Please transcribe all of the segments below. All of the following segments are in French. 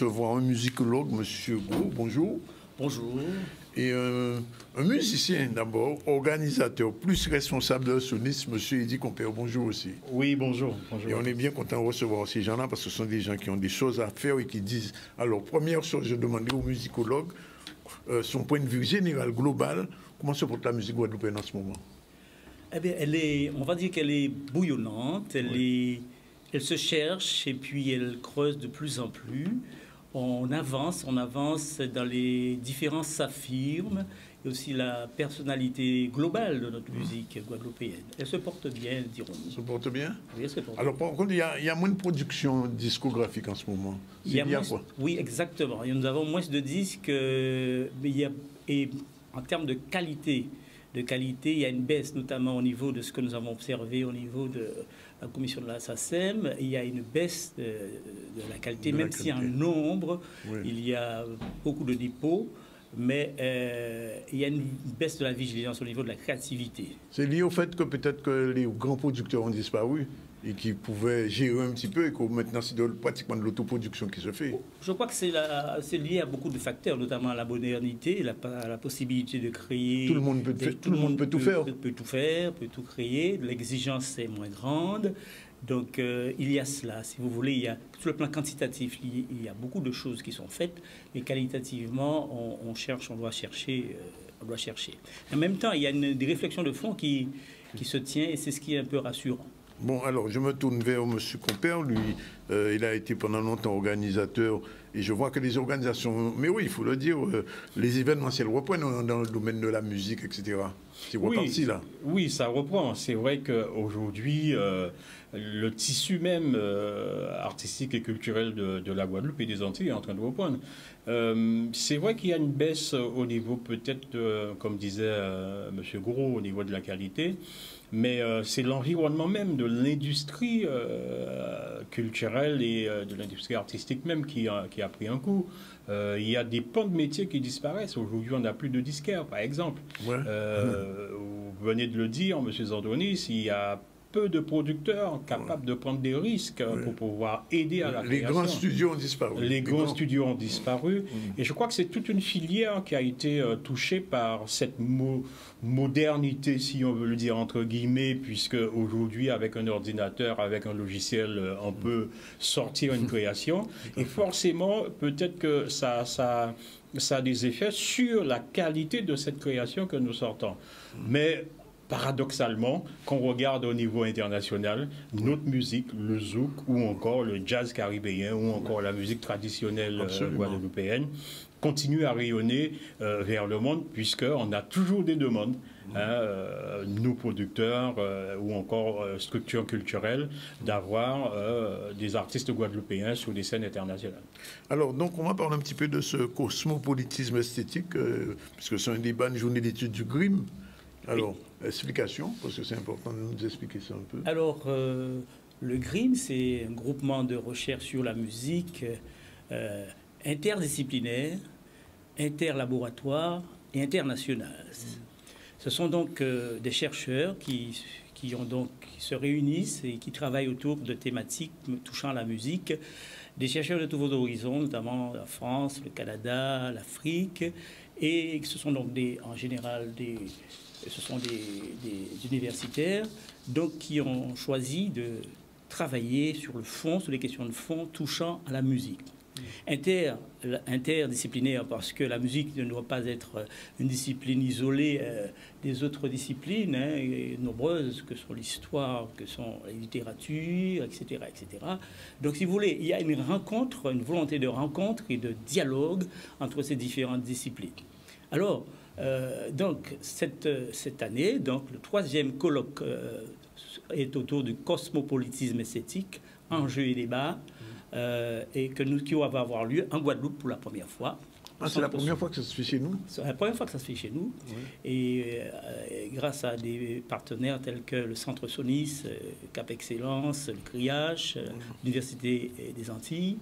recevoir un musicologue, Monsieur Gros, bonjour. Bonjour. Et un musicien d'abord, organisateur, plus responsable de Sonis, Monsieur Eddy Compère, bonjour aussi. Oui, bonjour. Bonjour. Et on est bien content de recevoir ces gens-là parce que ce sont des gens qui ont des choses à faire et qui disent... Alors, première chose, je demandais au musicologue, son point de vue général, global, comment se porte la musique guadeloupéenne en ce moment? Eh bien, on va dire qu'elle est bouillonnante, elle se cherche et puis elle creuse de plus en plus. On avance dans les différences s'affirment et aussi la personnalité globale de notre musique guadeloupéenne. Elle se porte bien, dirons-nous. Se porte bien? Oui, elle se porte Alors, bien. par contre, il y a moins de production discographique en ce moment. Quoi? Oui, exactement. Et nous avons moins de disques, et en termes de qualité, il y a une baisse, notamment au niveau de ce que nous avons observé au niveau de la commission de la SACEM. Il y a une baisse de la qualité, même si en nombre, il y a beaucoup de dépôts, mais il y a une baisse de la vigilance au niveau de la créativité. C'est lié au fait que peut-être que les grands producteurs ont disparu et qui pouvaient gérer un petit peu et que maintenant c'est pratiquement de l'autoproduction qui se fait. Je crois que c'est lié à beaucoup de facteurs, notamment à la modernité, la possibilité de créer... Tout le monde peut tout faire. Peut tout faire, peut tout créer, l'exigence est moins grande. Donc il y a cela, si vous voulez, il y a, sur le plan quantitatif, il y a beaucoup de choses qui sont faites, mais qualitativement, on doit chercher. En même temps, il y a des réflexions de fond qui se tient et c'est ce qui est un peu rassurant. Bon, alors, je me tourne vers M. Compère. Lui, il a été pendant longtemps organisateur. Et je vois que les organisations... Mais oui, il faut le dire, les événementiels reprennent dans le domaine de la musique, etc. C'est reparti, là. Oui, ça reprend. C'est vrai qu'aujourd'hui, le tissu même artistique et culturel de la Guadeloupe et des Antilles est en train de reprendre. C'est vrai qu'il y a une baisse au niveau, peut-être, comme disait M. Gros, au niveau de la qualité. Mais c'est l'environnement même de l'industrie culturelle et de l'industrie artistique même qui a pris un coup. Il y a des pans de métiers qui disparaissent. Aujourd'hui, on n'a plus de disquaires, par exemple. Vous venez de le dire, M. Zandonis, il y a peu de producteurs capables de prendre des risques pour pouvoir aider à la création. Les grands studios ont disparu. Les grands studios ont disparu. Et je crois que c'est toute une filière qui a été touchée par cette modernité, si on veut le dire entre guillemets, puisque aujourd'hui, avec un ordinateur, avec un logiciel, on peut sortir une création. Et forcément, peut-être que ça a des effets sur la qualité de cette création que nous sortons. Mais paradoxalement, quand on regarde au niveau international, notre musique, le zouk ou encore le jazz caribéen ou encore la musique traditionnelle guadeloupéenne continue à rayonner vers le monde puisqu'on a toujours des demandes, nous producteurs ou encore structures culturelles, d'avoir des artistes guadeloupéens sur des scènes internationales. Alors, donc, on va parler un petit peu de ce cosmopolitisme esthétique, puisque c'est un débat, une journée d'études du GRIM. Alors, explication, parce que c'est important de nous expliquer ça un peu. Alors, le GRIM, c'est un groupement de recherche sur la musique interdisciplinaire, interlaboratoire et international. Ce sont donc des chercheurs qui se réunissent et qui travaillent autour de thématiques touchant la musique. Des chercheurs de tous vos horizons, notamment la France, le Canada, l'Afrique, et ce sont donc en général des universitaires donc, qui ont choisi de travailler sur le fond, sur les questions de fond touchant à la musique. Interdisciplinaire parce que la musique ne doit pas être une discipline isolée des autres disciplines nombreuses que sont l'histoire, que sont la littérature, etc., etc. Donc, si vous voulez, il y a une volonté de rencontre et de dialogue entre ces différentes disciplines. Alors, donc, cette année, donc, le 3e colloque est autour du cosmopolitisme esthétique, enjeux et débats, et qui va avoir lieu en Guadeloupe pour la première fois. Ah, c'est la première fois que ça se fait chez nous? C'est la première fois que ça se fait chez nous. Oui. Et grâce à des partenaires tels que le Centre Sonis, Cap Excellence, le CRIAH, l'Université des Antilles,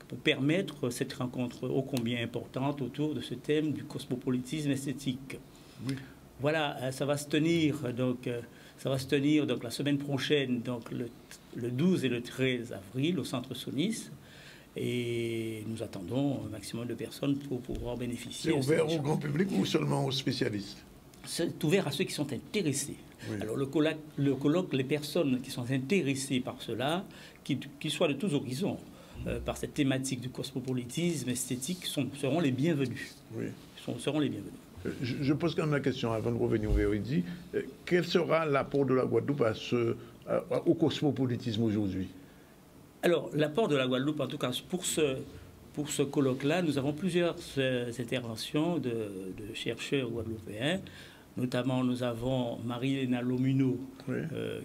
pour permettre cette rencontre ô combien importante autour de ce thème du cosmopolitisme esthétique. Oui. Voilà, ça va se tenir donc la semaine prochaine, donc le 12 et le 13 avril au Centre Sonis. Et nous attendons un maximum de personnes pour pouvoir bénéficier. C'est ouvert au grand public ou seulement aux spécialistes? C'est ouvert à ceux qui sont intéressés. Oui. Alors le colloque, les personnes qui sont intéressées par cela, qu'ils soient de tous horizons, par cette thématique du cosmopolitisme esthétique, seront les bienvenus. Oui. Seront les bienvenus. Je pose quand même la question avant de revenir au Véridi. Quel sera l'apport de la Guadeloupe au cosmopolitisme aujourd'hui? Alors, l'apport de la Guadeloupe, en tout cas pour ce colloque-là, nous avons plusieurs interventions de chercheurs guadeloupéens. Notamment, nous avons Marie-Léna Lomuno, oui,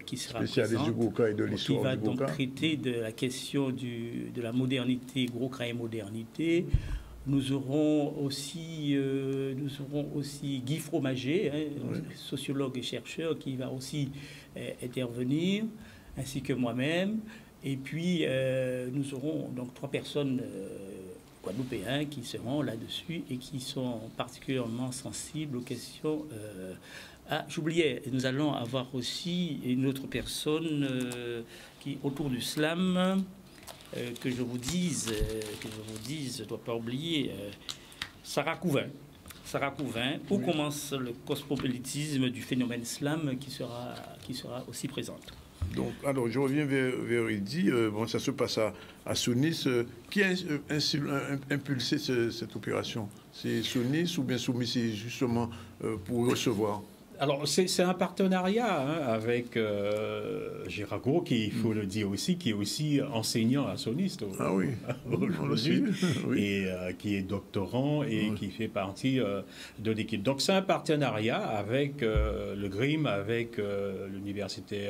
qui sera spécialiste du Gouka et de l'histoire du Gouka, qui va donc traiter de la question de la modernité, Gouka et modernité. Nous aurons aussi Guy Fromager, oui, sociologue et chercheur, qui va aussi intervenir, ainsi que moi-même. Et puis, nous aurons donc 3 personnes guadeloupéens qui seront là-dessus et qui sont particulièrement sensibles aux questions. J'oubliais, nous allons avoir aussi une autre personne qui autour du slam, que je vous dise, je ne dois pas oublier, Sarah Couvin. Sarah Couvin, où commence le cosmopolitisme du phénomène slam, qui sera aussi présente. Donc, alors, je reviens vers Idi. Bon, ça se passe à Sounis. Qui a impulsé cette opération? C'est Sounis ou bien Soumis, c'est justement pour recevoir? Alors, c'est un partenariat avec Gérard Gros, qui, il faut le dire aussi, qui est aussi enseignant à Soniste. Ah oui, on le sait. Oui. Et qui est doctorant et qui fait partie de l'équipe. Donc, c'est un partenariat avec le GRIM, avec l'Université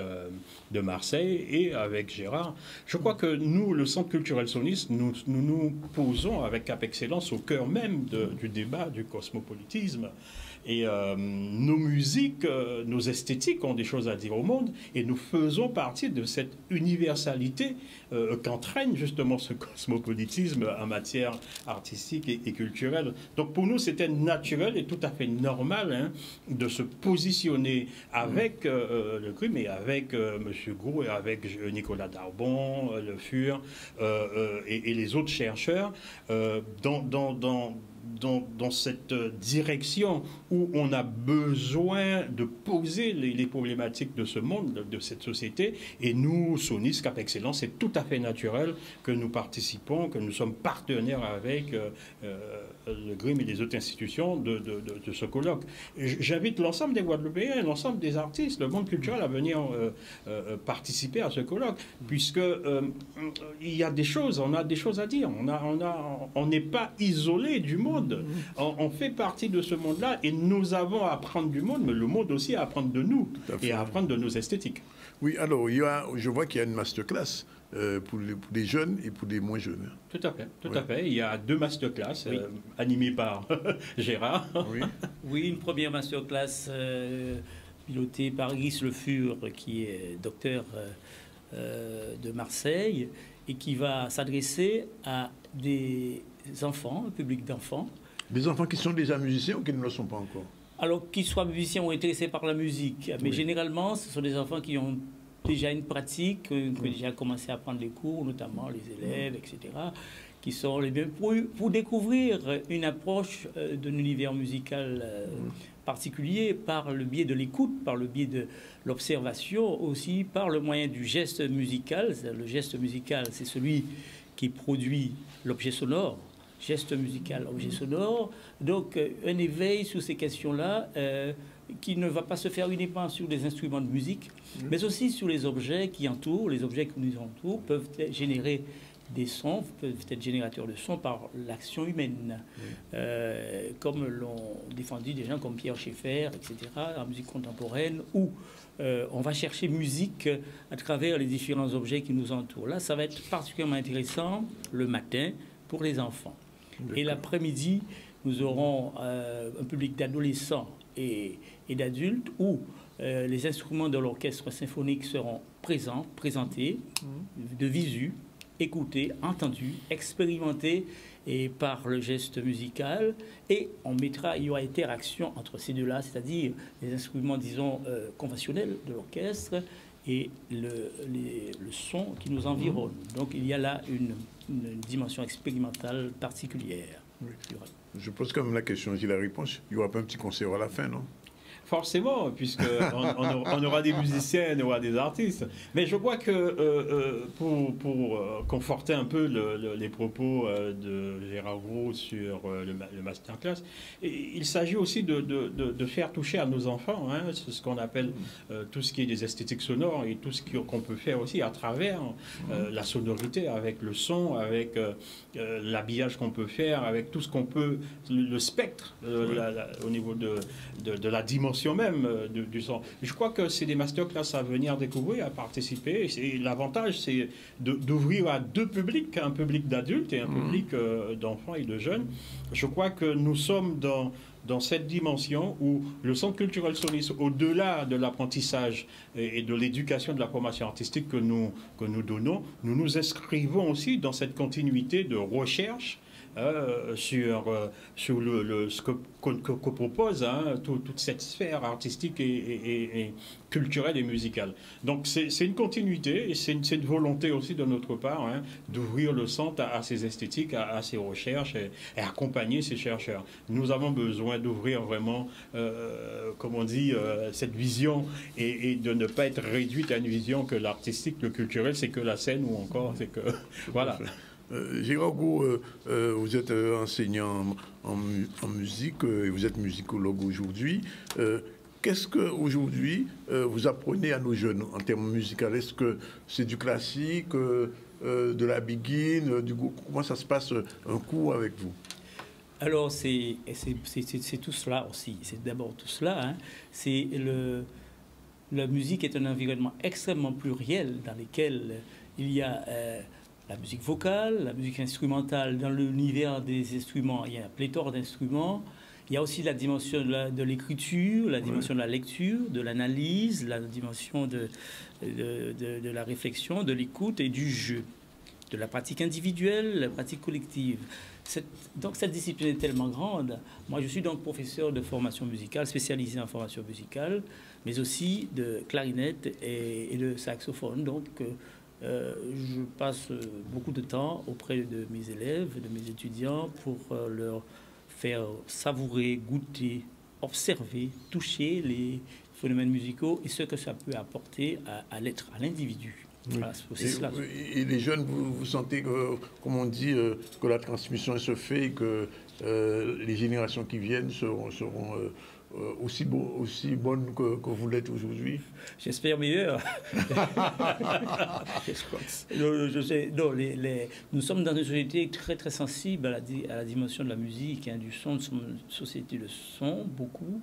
de Marseille et avec Gérard. Je crois que nous, le Centre culturel Soniste, nous posons avec Cap Excellence au cœur même du débat du cosmopolitisme. Et nos musiques, nos esthétiques ont des choses à dire au monde et nous faisons partie de cette universalité qu'entraîne justement ce cosmopolitisme en matière artistique et culturelle. Donc pour nous, c'était naturel et tout à fait normal de se positionner avec le CRUM et avec M. Gros et avec Nicolas Darbon, Le Fur et les autres chercheurs dans cette direction où on a besoin de poser les problématiques de ce monde, de cette société. Et nous, Sonis, Cap Excellence, c'est tout à fait naturel que nous participons, que nous sommes partenaires avec le GRIM et les autres institutions de ce colloque. J'invite l'ensemble des Guadeloupéens, l'ensemble des artistes, le monde culturel à venir participer à ce colloque, puisque il y a des choses, on a des choses à dire. On n'est pas isolé du monde. On fait partie de ce monde-là et nous avons à apprendre du monde, mais le monde aussi à apprendre de nous et à apprendre de nos esthétiques. Oui, alors je vois qu'il y a une masterclass pour les jeunes et pour les moins jeunes. Tout à fait, tout à fait. Il y a 2 masterclass animées par Gérard. Oui, une première masterclass pilotée par Guy Le Fur, qui est docteur de Marseille et qui va s'adresser à des enfants, un public d'enfants. Des enfants qui sont déjà musiciens ou qui ne le sont pas encore? Alors, qu'ils soient musiciens ou intéressés par la musique. Mais généralement, ce sont des enfants qui ont déjà une pratique, qui ont déjà commencé à prendre des cours, notamment les élèves, etc., qui sont les bienvenus pour découvrir une approche d'un univers musical particulier par le biais de l'écoute, par le biais de l'observation, aussi par le moyen du geste musical. Le geste musical, c'est celui qui produit l'objet sonore. Geste musical, objet sonore. Donc, un éveil sur ces questions-là qui ne va pas se faire uniquement sur des instruments de musique, mais aussi sur les objets qui entourent. Les objets qui nous entourent peuvent générer des sons, peuvent être générateurs de sons par l'action humaine, comme l'ont défendu des gens comme Pierre Schaeffer, etc., en musique contemporaine, où on va chercher musique à travers les différents objets qui nous entourent. Là, ça va être particulièrement intéressant le matin pour les enfants. Et l'après-midi, nous aurons un public d'adolescents et d'adultes où les instruments de l'orchestre symphonique seront présentés, de visu, écoutés, entendus, expérimentés et par le geste musical. Et il y aura interaction entre ces deux-là, c'est-à-dire les instruments, disons, conventionnels de l'orchestre et le son qui nous environne. Donc il y a là une dimension expérimentale particulière. Oui. Je pose quand même la question, j'ai la réponse. Il n'y aura pas un petit concert à la fin, non? Forcément, puisqu'on aura des musiciens, on aura des artistes. Mais je crois que pour conforter un peu les propos de Gérard Gros sur le masterclass, il s'agit aussi de faire toucher à nos enfants, hein, ce qu'on appelle tout ce qui est des esthétiques sonores et tout ce qu'on peut faire aussi à travers la sonorité, avec le son, avec l'habillage qu'on peut faire, avec tout ce qu'on peut, le spectre au niveau de la dimension même du son. Je crois que c'est des masterclass à venir découvrir, à participer. Et l'avantage, c'est d'ouvrir à deux publics, un public d'adultes et un public d'enfants et de jeunes. Je crois que nous sommes dans cette dimension où le Centre culturel Sonis, au-delà de l'apprentissage et de l'éducation, de la formation artistique que nous donnons, nous nous inscrivons aussi dans cette continuité de recherche sur ce que propose toute cette sphère artistique et culturelle et musicale. Donc c'est une continuité et c'est une volonté aussi de notre part d'ouvrir le centre à ces esthétiques, à ces recherches et accompagner ces chercheurs. Nous avons besoin d'ouvrir vraiment, comme on dit, cette vision et de ne pas être réduite à une vision que l'artistique, le culturel, c'est que la scène ou encore c'est que... Voilà. Gérard Gros, vous êtes enseignant en musique et vous êtes musicologue aujourd'hui. Qu'est-ce que aujourd'hui vous apprenez à nos jeunes en termes musicaux? Est-ce que c'est du classique, de la begin, comment ça se passe un cours avec vous? Alors c'est tout cela aussi. C'est d'abord tout cela. Hein. La musique est un environnement extrêmement pluriel dans lequel il y a la musique vocale, la musique instrumentale. Dans l'univers des instruments, il y a un pléthore d'instruments. Il y a aussi la dimension de l'écriture, la dimension de la lecture, de l'analyse, la dimension de la réflexion, de l'écoute et du jeu, de la pratique individuelle, la pratique collective. Donc cette discipline est tellement grande. Moi, je suis donc professeur de formation musicale, spécialisé en formation musicale, mais aussi de clarinette et de saxophone. Donc, je passe beaucoup de temps auprès de mes élèves, de mes étudiants, pour leur faire savourer, goûter, observer, toucher les phénomènes musicaux et ce que ça peut apporter à l'être, à l'individu. Oui. Voilà, et les jeunes, vous sentez que, comme on dit, que la transmission se fait et que les générations qui viennent seront aussi bonnes que vous l'êtes aujourd'hui? J'espère meilleur. Nous sommes dans une société très très sensible à la dimension de la musique, du son. Nous sommes une société de son, beaucoup.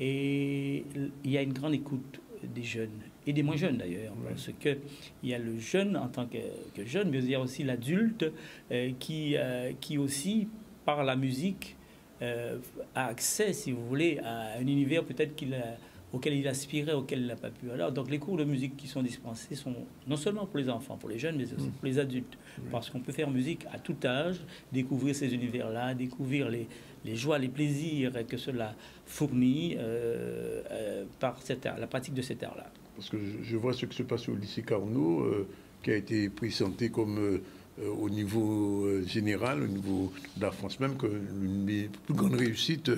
Et il y a une grande écoute des jeunes, et des moins jeunes d'ailleurs, parce qu'il y a le jeune en tant que jeune, mais il y a aussi l'adulte qui aussi, par la musique, a accès, si vous voulez, à un univers peut-être auquel il aspirait, auquel il n'a pas pu. Alors, donc les cours de musique qui sont dispensés sont non seulement pour les enfants, pour les jeunes, mais aussi pour les adultes. Parce qu'on peut faire musique à tout âge, découvrir ces univers-là, découvrir les joies, les plaisirs que cela fournit par la pratique de cet art-là. Parce que je vois ce qui se passe au lycée Carnot, qui a été présenté comme... au niveau général, au niveau de la France même, que l'une des plus grandes réussites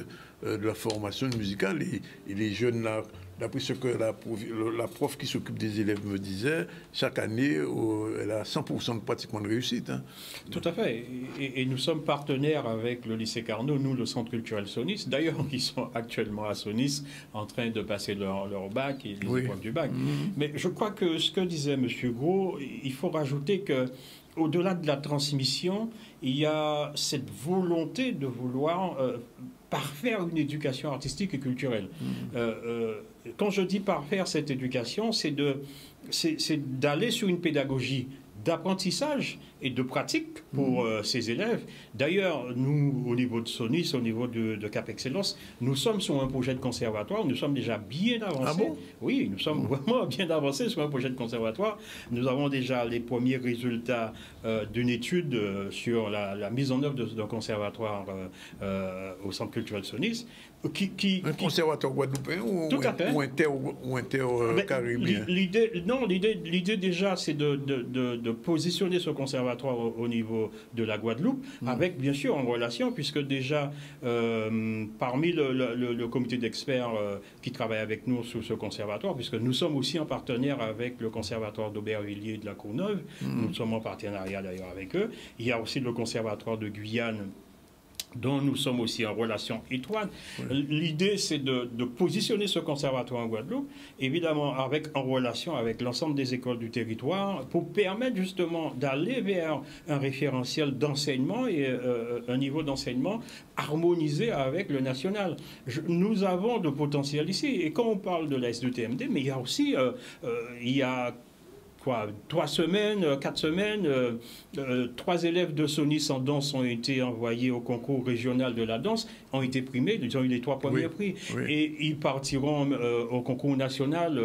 de la formation musicale. Et les jeunes, là, d'après ce que la prof qui s'occupe des élèves me disait, chaque année, elle a 100% pratiquement de réussite. Hein. Tout à fait. Et nous sommes partenaires avec le lycée Carnot, nous, le Centre culturel Sonis. D'ailleurs, ils sont actuellement à Sonis en train de passer leur bac et les épreuves du bac. Mais je crois que ce que disait M. Gros, il faut rajouter que au-delà de la transmission, il y a cette volonté de vouloir parfaire une éducation artistique et culturelle. Quand je dis parfaire cette éducation, c'est d'aller sur une pédagogie d'apprentissage et de pratique pour ces élèves. D'ailleurs, nous, au niveau de Sonis, au niveau de Cap Excellence, nous sommes sur un projet de conservatoire, nous sommes déjà bien avancés. Ah bon? Oui, nous sommes vraiment bien avancés sur un projet de conservatoire. Nous avons déjà les premiers résultats d'une étude sur la mise en œuvre d'un conservatoire au Centre culturel Sonis. Un conservatoire guadeloupéen ou inter-caribéen? L'idée déjà, c'est de positionner ce conservatoire au niveau de la Guadeloupe, avec bien sûr en relation, puisque déjà parmi le comité d'experts qui travaille avec nous sur ce conservatoire, puisque nous sommes aussi en partenaire avec le conservatoire d'Aubervilliers et de la Courneuve, nous sommes en partenariat d'ailleurs avec eux. Il y a aussi le conservatoire de Guyane, dont nous sommes aussi en relation étroite. L'idée, c'est de positionner ce conservatoire en Guadeloupe, évidemment en relation avec l'ensemble des écoles du territoire, pour permettre justement d'aller vers un référentiel d'enseignement et un niveau d'enseignement harmonisé avec le national. Nous avons de potentiel ici. Et quand on parle de la S2TMD, mais il y a aussi, il y a 3 semaines, 4 semaines, 3 élèves de Sonis en danse ont été envoyés au concours régional de la danse, ont été primés, ils ont eu les 3 premiers prix. Et ils partiront au concours national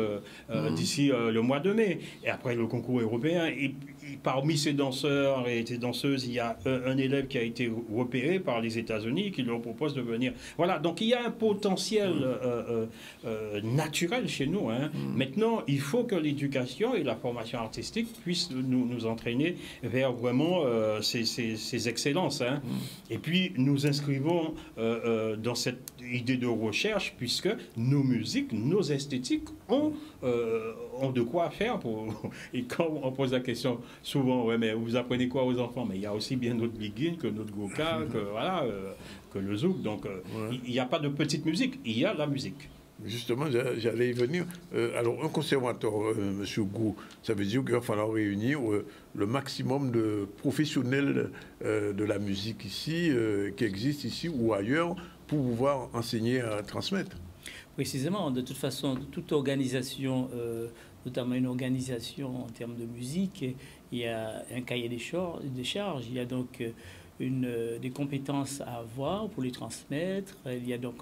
d'ici le mois de mai. Et après le concours européen. Et parmi ces danseurs et ces danseuses, il y a un élève qui a été repéré par les États-Unis qui leur propose de venir. Voilà, donc il y a un potentiel naturel chez nous. Maintenant, il faut que l'éducation et la formation artistique puissent nous entraîner vers vraiment ces excellences. Et puis, nous inscrivons dans cette idée de recherche, puisque nos musiques, nos esthétiques ont de quoi faire. Et quand on pose la question, souvent, ouais, mais vous apprenez quoi aux enfants? Mais il y a aussi bien notre biguine que notre goka, que le zouk. Donc, il n'y a pas de petite musique, il y a la musique. Justement, j'allais y venir. Alors, un conservatoire, M. Gou, ça veut dire qu'il va falloir réunir le maximum de professionnels de la musique ici, qui existent ici ou ailleurs, pour pouvoir enseigner à transmettre. Précisément, de toute façon, toute organisation, notamment une organisation en termes de musique, il y a un cahier des charges, il y a donc des compétences à avoir pour les transmettre, il y a donc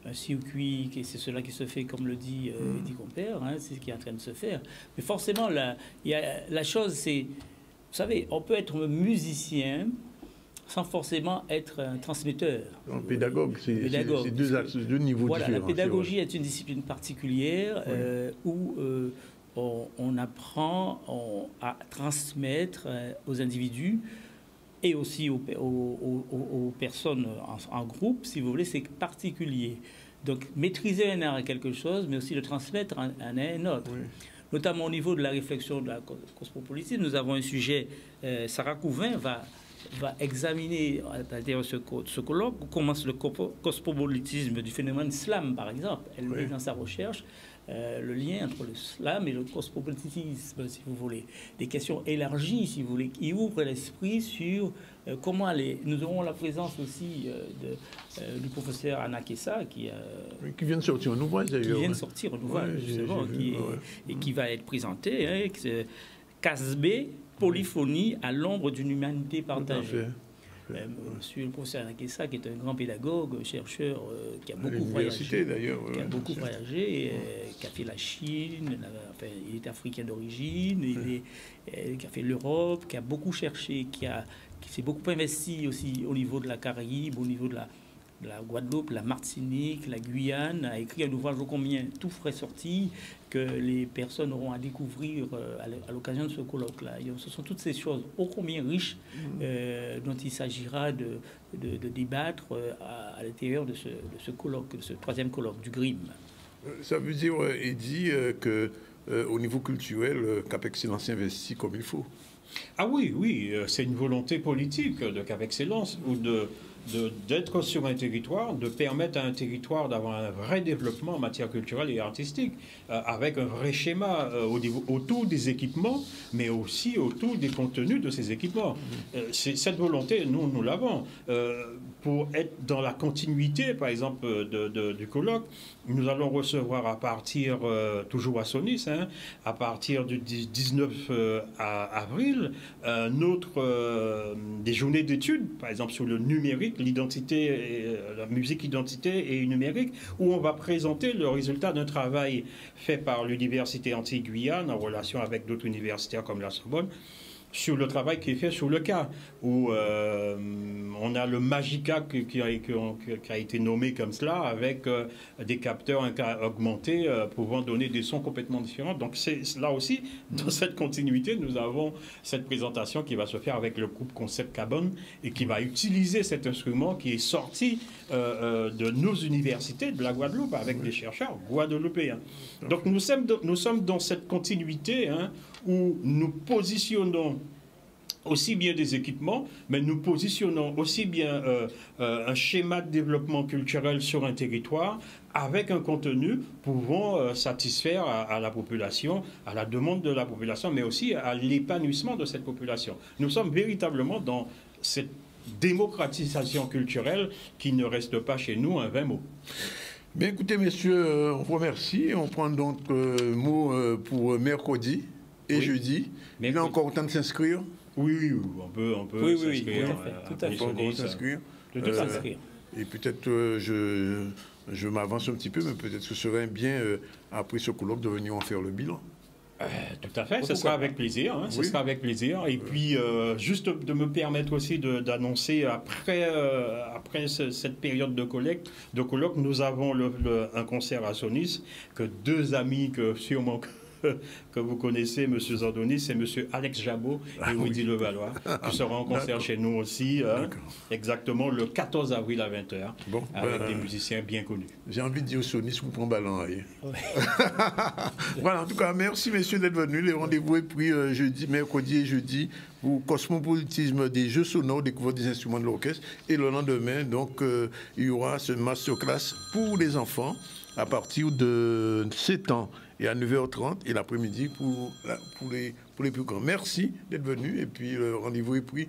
un circuit, c'est cela qui se fait, comme le dit Eddie Compère, c'est ce qui est en train de se faire. Mais forcément, la chose, c'est, vous savez, on peut être musicien sans forcément être un transmetteur. Un pédagogue, c'est deux niveaux voilà, différents. La pédagogie est une discipline particulière où on apprend à transmettre aux individus et aussi aux personnes en groupe, si vous voulez, c'est particulier. Donc, maîtriser un art est quelque chose, mais aussi le transmettre en est un autre. Notamment au niveau de la réflexion de la cosmopolitisme, nous avons un sujet, Sarah Couvin va examiner à l'intérieur de ce colloque comment le cosmopolitisme du phénomène slam, par exemple. Elle met dans sa recherche le lien entre le slam et le cosmopolitisme, si vous voulez. Des questions élargies, si vous voulez, qui ouvrent l'esprit sur comment aller. Nous aurons la présence aussi du professeur Anna Kessa, qui vient de sortir un ouvrage, d'ailleurs. Qui vient de sortir un ouvrage, justement, et qui va être présenté. Casbé, polyphonie à l'ombre d'une humanité partagée. Monsieur le professeur Nakessa, qui est un grand pédagogue, chercheur, qui a beaucoup voyagé, qui a fait la Chine, il est africain d'origine, qui a fait l'Europe, qui a beaucoup cherché, qui s'est beaucoup investi aussi au niveau de la Caraïbe, au niveau de la Guadeloupe, la Martinique, la Guyane, a écrit un ouvrage ô combien tout frais sorti que les personnes auront à découvrir à l'occasion de ce colloque-là. Ce sont toutes ces choses ô combien riches dont il s'agira de débattre à l'intérieur de ce colloque, de ce 3e colloque du GRIM. Ça veut dire, Eddie, qu'au niveau culturel, Cap Excellence investit comme il faut. Ah oui, c'est une volonté politique de Cap Excellence ou d'être sur un territoire, de permettre à un territoire d'avoir un vrai développement en matière culturelle et artistique, avec un vrai schéma autour des équipements, mais aussi autour des contenus de ces équipements. Cette volonté, nous l'avons. Pour être dans la continuité, par exemple, du colloque, nous allons recevoir à partir, toujours à Sonis, à partir du 19 avril, des journées d'études, par exemple sur le numérique, l'identité, la musique identité et numérique, où on va présenter le résultat d'un travail fait par l'Université Antilles-Guyane en relation avec d'autres universitaires comme la Sorbonne, sur le travail qui est fait sur le cas, où on a le Magica qui a été nommé comme cela, avec des capteurs augmentés pouvant donner des sons complètement différents. Donc là aussi, dans cette continuité, nous avons cette présentation qui va se faire avec le groupe Concept Carbone et qui va utiliser cet instrument qui est sorti de nos universités de la Guadeloupe avec des chercheurs guadeloupéens. Donc nous sommes dans cette continuité, hein, où nous positionnons aussi bien des équipements, mais nous positionnons aussi bien un schéma de développement culturel sur un territoire avec un contenu pouvant satisfaire à la population, à la demande de la population, mais aussi à l'épanouissement de cette population. Nous sommes véritablement dans cette démocratisation culturelle qui ne reste pas chez nous un vain mot. Bien, écoutez, messieurs, on vous remercie. On prend donc mot pour mercredi et jeudi. Il est encore temps de s'inscrire? Oui, on peut s'inscrire. Tout à fait. S'inscrire. Et peut-être je m'avance un petit peu, mais peut-être que ce serait bien, après ce colloque, de venir en faire le bilan. Tout à fait, ce sera avec plaisir. Hein, ce sera avec plaisir. Et puis, juste de me permettre aussi d'annoncer, après cette période de colloque, nous avons un concert à Sonis, que deux amis que sûrement que vous connaissez, M. Zandoni, c'est M. Alex Jabot et Rudy Levallois, qui seront en concert chez nous aussi, exactement le 14 avril à 20h, avec des musiciens bien connus. J'ai envie de dire Sonis, vous prenez ballon. Voilà, en tout cas, merci messieurs d'être venus. Les rendez-vous est pris mercredi et jeudi pour cosmopolitisme des jeux sonores, découverte des instruments de l'orchestre. Et le lendemain, donc, il y aura ce masterclass pour les enfants à partir de 7 ans et à 9h30 et l'après-midi pour les plus grands. Merci d'être venus et puis le rendez-vous est pris.